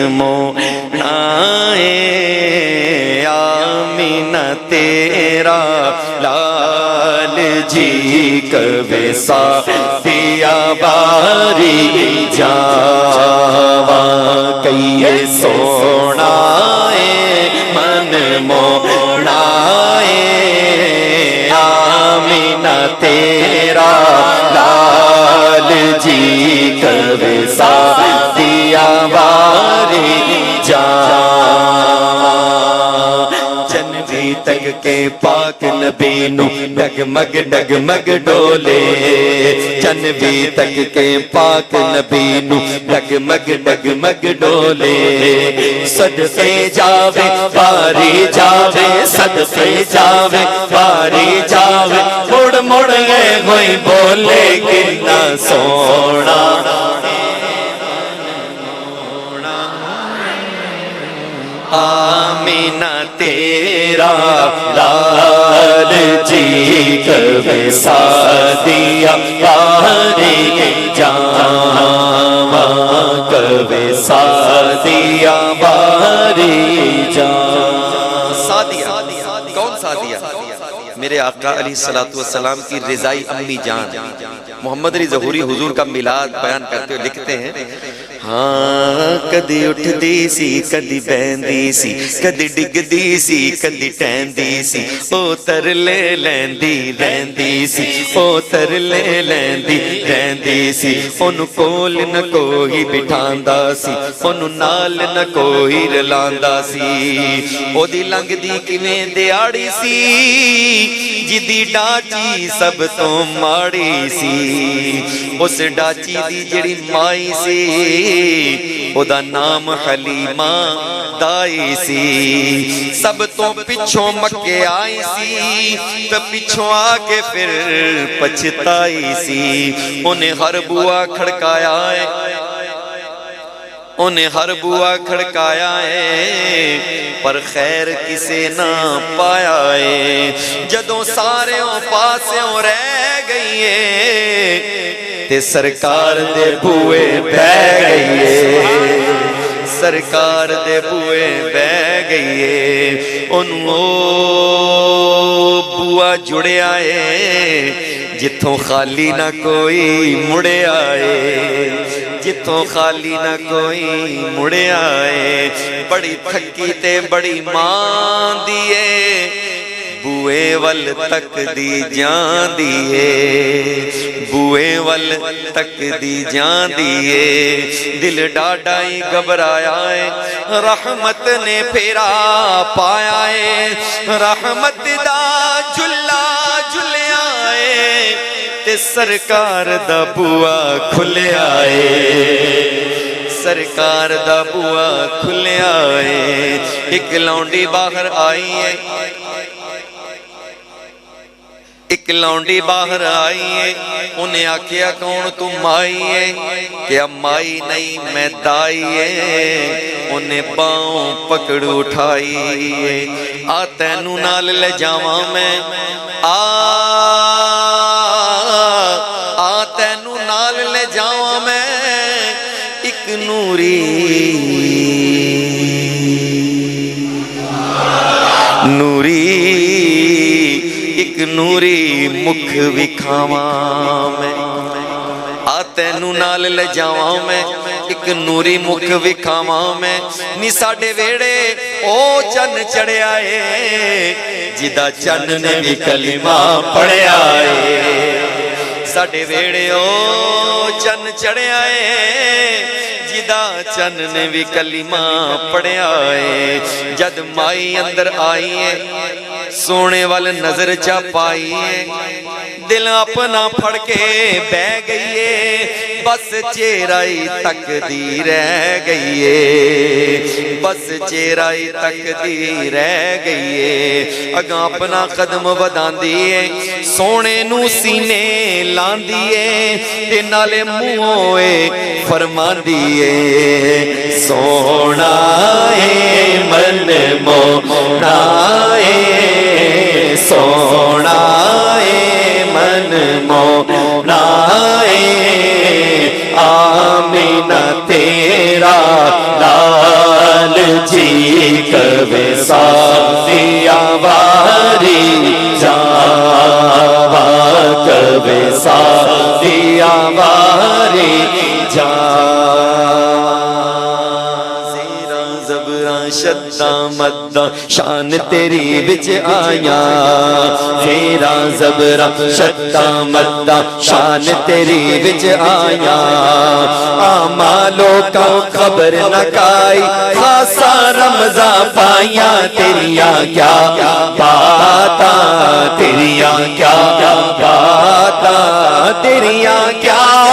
مونا آمینہ تیرا لال جی کبے ساتھیا باری جاواں کئیے سونا من مونا آمینہ تیرا لال جی کبے ساتھیا باری جاواں جنوی تک کے پاک نبی نو ڈگمگ ڈگمگ ڈولے جنوی تک کے پاک نبی نو ڈگمگ ڈگمگ ڈولے صدقے جاوے باری جاوے صدقے جاوے باری جاوے مڑ مڑ گئے کوئی بولے کتنا سونا آمینہ تیرا لال جی کبے ساتھیا باری جاواں کبے ساتھیا باری جاواں سعدیہ کون سعدیہ میرے آقا علیہ السلام کی رضائی امی جان محمد علی ظہوری حضور کا میلاد بیان کرتے ہوئے لکھتے ہیں ہاں کدی اٹھ دی سی کدی بہندی سی کدی ڈگ دی سی کدی ٹہندی سی او تر لے لیندی رہندی سی او تر لے لیندی رہندی سی اونوں کول نہ کوئی بٹھاندا سی اونوں نال نہ کوئی رلاندا سی او دی لنگ دی کیویں دیاڑی سی جدی ڈاچی سب تو ماڑی سی اس ڈاچی دی جڑی مائی سی او دا نام حلیمہ دائی سی سب تو پچھوں مکے آئی سی تو پچھوں آگے پھر پچھتائی سی انہیں ہر بوا کھڑکایا ہے انہیں ہر بوا کھڑکایا ہے پر خیر کسے نہ پایا ہے جدوں سارے پاسوں رہ گئی ہے تے سرکار دے بوئے بہ گئی ہے سرکار دے بوئے بہ گئی ہے انہوں بوا جڑے آئے جتھوں خالی نہ کوئی مڑے آئے جتھوں خالی نہ کوئی مڑے آئے بڑی تھکی تے بڑی مان دیئے بوئے ول تک دی جان دیئے بوئے ول تک دی جان دیئے دل ڈاڈائی گھبرایا ہے رحمت نے پھیرا پایا ہے رحمت دا جلا جلیا ہے تے سرکار دا بوا کھلے آئے سرکار دا بوا کھلے آئے ایک لونڈی باہر آئی ہے ایک لونڈی باہر آئی ہے انہیں آکھیا کون تم آئی ہے کہ اب مائی نہیں میں دائی ہے انہیں پاؤں پکڑ اٹھائی ہے تینو نال لے جاواں میں تینو نال لے جاواں میں ایک نوری ایک نوری مکھ وکھاواں میں تینو نال لے جاواں میں ایک نوری مکھ وکھاواں میں نی ساڈے ویڑے او چن چڑھے آئے جدا چن نے بھی کلمہ پڑھے آئے ساڈے ویڑے او چن چڑھے آئے جدا چن نے بھی کلمہ پڑھے آئے جد مائی اندر آئی ہے سونے والے نظر چا پائی ہے دل اپنا پھڑ کے بہ گئی ہے بس چہرائی تک دی رہ گئی ہے بس چہرائی تک دی رہ گئی ہے اگاں اپنا قدم وداندی ہے سونے نو سینے لاندی ہے تے نالے منہوئے فرماندی ہے سونا ہے من مونا ہے سونا ہے من مونا ہے آمینہ تیرا وصالیا واری جان وصالیا واری جان شدہ مدہ شان تیری وچ آیا زیرا زبرا شدہ مدہ شان تیری وچ آیا آمالوں کا خبر نہ کائی خاصا رمضا پائیا تیریاں کیا باتا تیریاں کیا باتا تیریاں کیا